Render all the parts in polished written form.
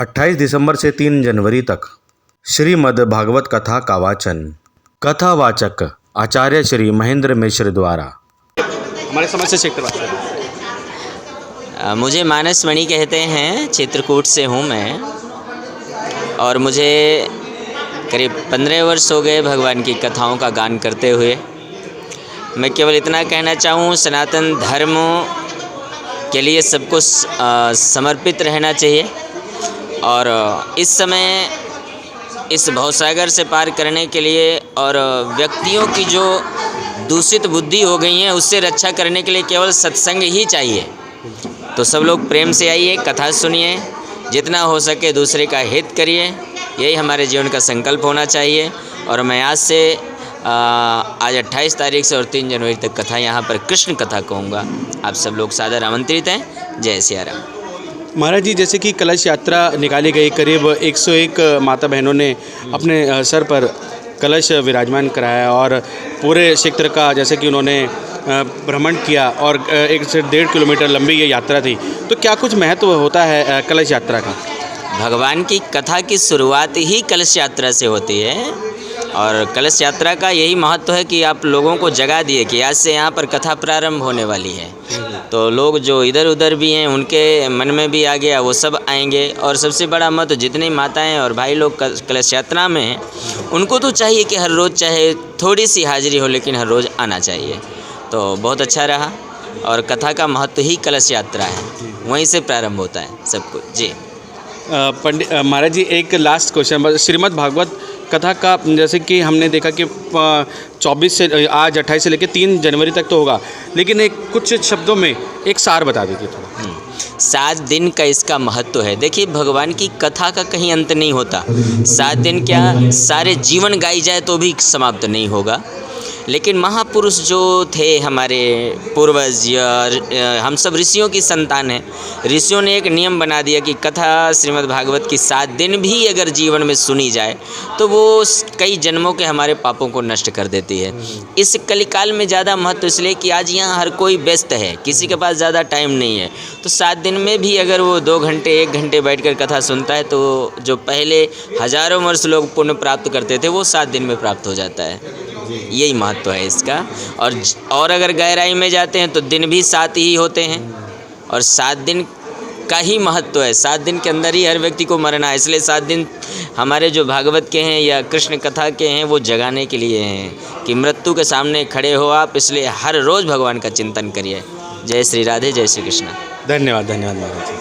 28 दिसंबर से 3 जनवरी तक श्रीमद् भागवत कथा का वाचन। कथावाचक आचार्य श्री महेंद्र मिश्र द्वारा। हमारे समझ से क्षेत्र मुझे मानस मणि कहते हैं, चित्रकूट से हूँ मैं। और मुझे करीब 15 वर्ष हो गए भगवान की कथाओं का गान करते हुए। मैं केवल इतना कहना चाहूँ, सनातन धर्म के लिए सबको समर्पित रहना चाहिए। और इस समय इस भवसागर से पार करने के लिए और व्यक्तियों की जो दूषित बुद्धि हो गई है उससे रक्षा करने के लिए केवल सत्संग ही चाहिए। तो सब लोग प्रेम से आइए, कथा सुनिए, जितना हो सके दूसरे का हित करिए, यही हमारे जीवन का संकल्प होना चाहिए। और मैं आज से आज 28 तारीख से और 3 जनवरी तक कथा यहाँ पर कृष्ण कथा कहूँगा। आप सब लोग सादर आमंत्रित हैं। जय सिया राम। महाराज जी, जैसे कि कलश यात्रा निकाली गई, करीब 101 माता बहनों ने अपने सर पर कलश विराजमान कराया और पूरे क्षेत्र का जैसे कि उन्होंने भ्रमण किया और 1 से 1.5 किलोमीटर लंबी ये यात्रा थी। तो क्या कुछ महत्व होता है कलश यात्रा का? भगवान की कथा की शुरुआत ही कलश यात्रा से होती है। और कलश यात्रा का यही महत्व है कि आप लोगों को जगा दिए कि आज से यहाँ पर कथा प्रारंभ होने वाली है। तो लोग जो इधर उधर भी हैं उनके मन में भी आ गया, वो सब आएंगे। और सबसे बड़ा महत्व, जितनी माताएं और भाई लोग कलश यात्रा में हैं उनको तो चाहिए कि हर रोज़ चाहे थोड़ी सी हाजिरी हो लेकिन हर रोज़ आना चाहिए। तो बहुत अच्छा रहा। और कथा का महत्व ही कलश यात्रा है, वहीं से प्रारंभ होता है सब कुछ। जी पंडित महाराज जी, एक लास्ट क्वेश्चन, श्रीमद् भागवत कथा का जैसे कि हमने देखा कि 24 से आज 28 से लेकर 3 जनवरी तक तो होगा, लेकिन एक कुछ शब्दों में एक सार बता दीजिए थोड़ा। 7 दिन का इसका महत्व है। देखिए, भगवान की कथा का कहीं अंत नहीं होता। 7 दिन क्या, सारे जीवन गाई जाए तो भी समाप्त नहीं होगा। लेकिन महापुरुष जो थे हमारे पूर्वज, या हम सब ऋषियों की संतान हैं, ऋषियों ने एक नियम बना दिया कि कथा श्रीमद् भागवत की 7 दिन भी अगर जीवन में सुनी जाए तो वो कई जन्मों के हमारे पापों को नष्ट कर देती है। इस कलिकाल में ज़्यादा महत्व इसलिए कि आज यहाँ हर कोई व्यस्त है, किसी के पास ज़्यादा टाइम नहीं है। तो 7 दिन में भी अगर वो 2 घंटे 1 घंटे बैठकर कथा सुनता है तो जो पहले हजारों वर्ष लोग पुण्य प्राप्त करते थे वो 7 दिन में प्राप्त हो जाता है। यही महत्व है इसका। और अगर गहराई में जाते हैं तो दिन भी 7 ही होते हैं और 7 दिन का ही महत्व है। 7 दिन के अंदर ही हर व्यक्ति को मरना है, इसलिए 7 दिन हमारे जो भागवत के हैं या कृष्ण कथा के हैं वो जगाने के लिए हैं कि मृत्यु के सामने खड़े हो आप, इसलिए हर रोज़ भगवान का चिंतन करिए। जय श्री राधे, जय श्री कृष्ण। धन्यवाद, धन्यवाद महाराज जी।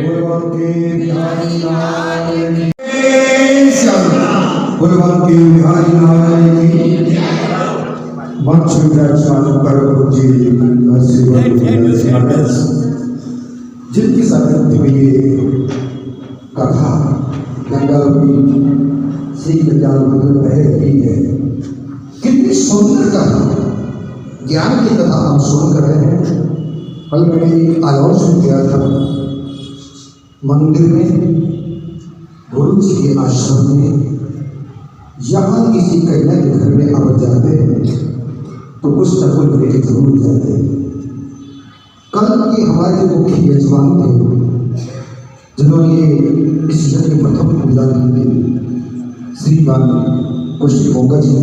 भगवान के बिहारी लाल की भगवान के बिहारी लाल की वंश विराजमान पर पूज्य जिनकी सानिध्य में ये कथा गंगा श्री कल्याण बह रही है। कितनी सुंदर कथा, ज्ञान की कथा हम सुन कर रहे हैं। कल मैंने एक आयोजन किया था मंदिर में, गुरु जी के आश्रम में। यहाँ किसी कन्या के घर में अब जाते हैं तो कुछ न कुछ लेके जरूर जाते हैं। कल के हमारे जो मुख्य यजमान थे जिन्होंने इस यज्ञ की प्रथम पूजा की थी, श्रीमान कुश्ती मोगा जी ने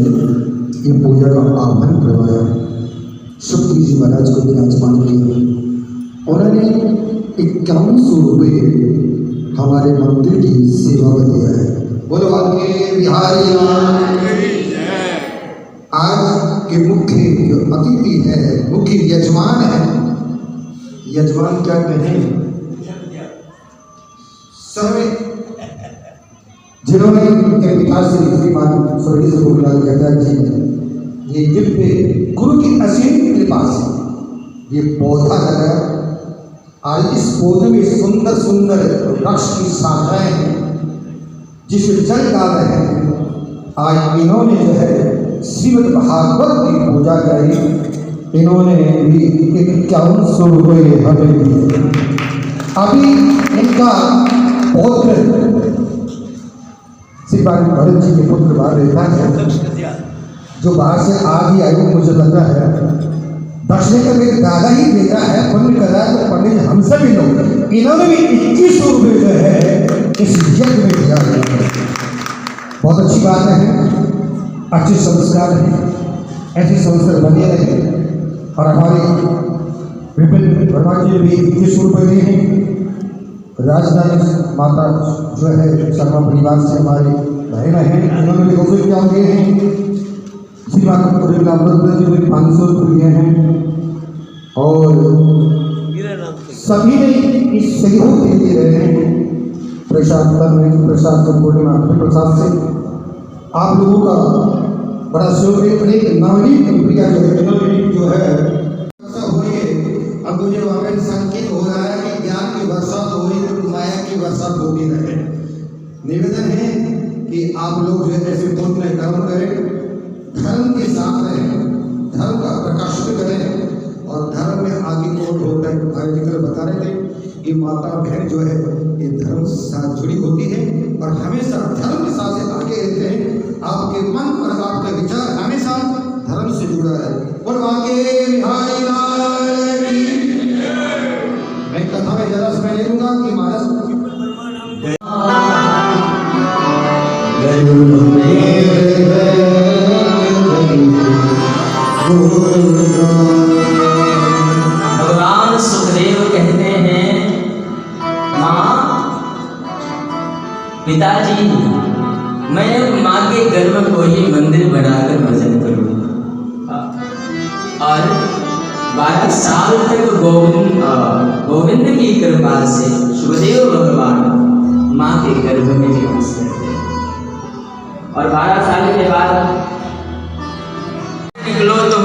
ये पूजा का आह्वान करवाया। शुक्र जी महाराज को विराजमान किया। उन्होंने 5100 रुपये हमारे मंदिर की सेवा में दिया है। बोलो आपके बिहारी आज के मुख्य जो अतिथि है, मुख्य यजमान है, यजमान क्या कहें, समय जिन्होंने उनके पिता से श्रीमान स्वर्गीय गोपीलाल गहता जी ये दिव्य गुरु की असीम कृपा से ये पौधा लगाया। आज इस पौधे में सुंदर सुंदर वृक्ष की शाखाएं हैं जिसे जल डाल रहे हैं। आज इन्होंने जो है श्रीमद् भागवत की पूजा करी। इन्होंने भी 5100 रुपये हमें दिए। अभी इनका पौत्र श्रीमान भरत जी के पुत्र बाहर रहता है, जो बाहर से आ भी आई मुझे लगा है दक्षिण का मेरे दादा ही बेटा है, पुण्य कर रहा है तो पंडित हम सभी लोग। इन्होंने भी 2100 रुपये जो है इस यज्ञ में दिया है। बहुत अच्छी बात है, अच्छे संस्कार हैं, ऐसे संस्कार बने रहे। और हमारे विपिन वर्मा जी ने भी 2100 रुपये दिए हैं। राजधानी माता जो है शर्मा परिवार से हमारी बहन हैं, उन्होंने भी 200 रुपया दिए हैं। श्रीमान अमृत जी ने 500 रुपये दिए हैं। और सभी ने इस सहयोग दे रहे हैं। प्रसाद पूर्णिमा प्रसाद से आप लोगों का बड़ा सहयोग है। नवनीत प्रिया जो है अब मुझे वहाँ पे संकेत हो रहा है कि ज्ञान की बरसात हो रही है, तो माया की बरसात होती रहे। निवेदन है कि आप लोग जो है ऐसे पुण्य कर्म करें, धर्म के साथ रहें, धर्म का प्रकाशन करें। और धर्म में आगे कौन होता है, भाई निकल बता रहे थे कि माता बहन जो है ये धर्म से साथ जुड़ी होती है और हमेशा धर्म के साथ आगे रहते हैं। आपके मन और आपका विचार हमेशा धर्म से जुड़ा है। और आगे बिहारी लाल की मैं कथा में जरा समय ले लूंगा कि महाराज भगवान सुखदेव कहते हैं, माँ पिताजी मैं माँ के गर्भ को ही मंदिर बनाकर भजन करूँगा। और 12 साल तक गोविंद की कृपा से सुखदेव भगवान माँ के गर्भ में निवास करते हैं। और 12 साल के बाद निकलो तुम,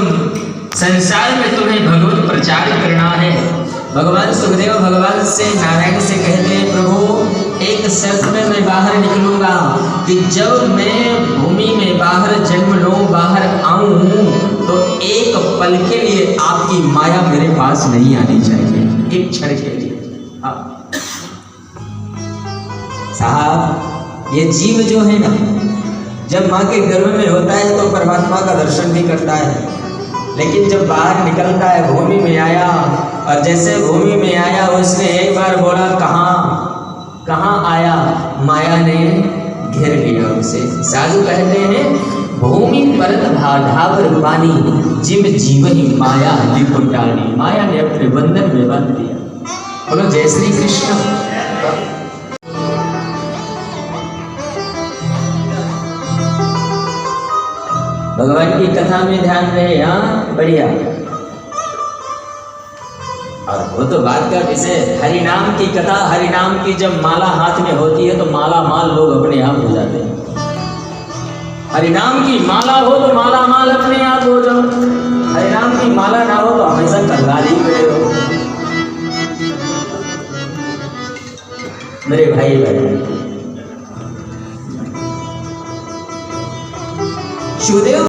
संसार में तुम्हें भगवत प्रचार करना है। भगवान सुखदेव भगवान से नारायण से कहते हैं, प्रभु एक शर्त में मैं बाहर निकलूंगा कि जब मैं भूमि में बाहर जन्म लूं, बाहर आऊं तो एक पल के लिए आपकी माया मेरे पास नहीं आनी चाहिए, एक क्षण के लिए। साहब ये जीव जो है ना, जब माँ के गर्भ में होता है तो परमात्मा का दर्शन भी करता है, लेकिन जब बाहर निकलता है, भूमि में आया, और जैसे भूमि में आया उसने एक बार बोला कहाँ आया, माया ने घेर लिया उसे। साधु कहते हैं, भूमि परत भाढ़ावर पानी, जिम जीव ही माया लिपुटानी। माया ने अपने बंधन में बांध दिया। बोलो जय श्री कृष्ण। भगवान की कथा में ध्यान रहे। हाँ बढ़िया। और वो तो बात का विषय, हरिनाम की कथा, हरिनाम की जब माला हाथ में होती है तो माला माल लोग अपने आप हो जाते हैं। हरिनाम की माला हो तो माला माल अपने आप हो जाओ, हरिनाम की माला ना हो तो हमेशा कंगाल ही खड़े हो। मेरे भाई बहन, शिवदेव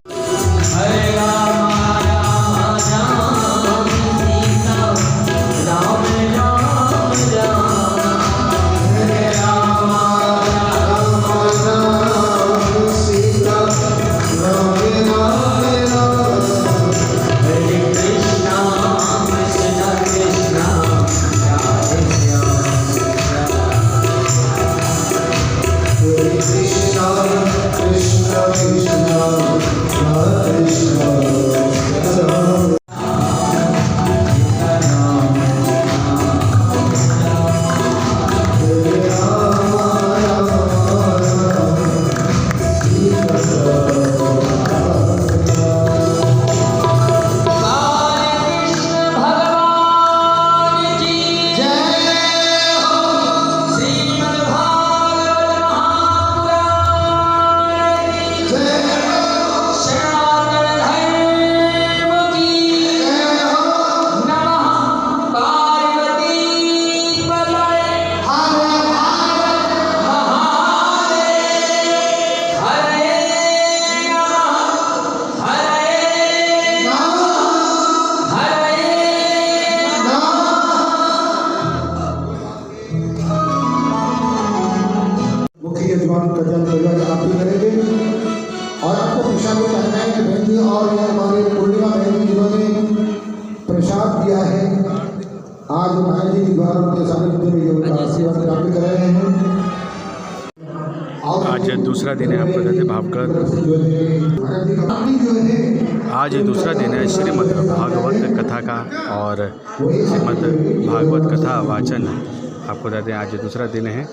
यजमान कदम आप भी करेंगे और आपको प्रसाद को कहना है कि बहन जी और ये हमारे पूर्णिमा बहन जी जिन्होंने प्रसाद दिया है, आज बहन जी के द्वारा उनके सानिध्य में जो आशीर्वाद प्राप्त कर रहे हैं। आज दूसरा दिन है, आपको कहते भागवत, आज दूसरा दिन है श्रीमद् भागवत कथा का और श्रीमद् भागवत कथा वाचन, आपको कहते हैं आज दूसरा दिन है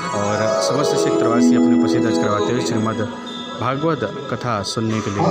और समस्त सिख प्रवासी अपने उपस्थित दर्ज करवाते हुए श्रीमद् भागवत कथा सुनने के लिए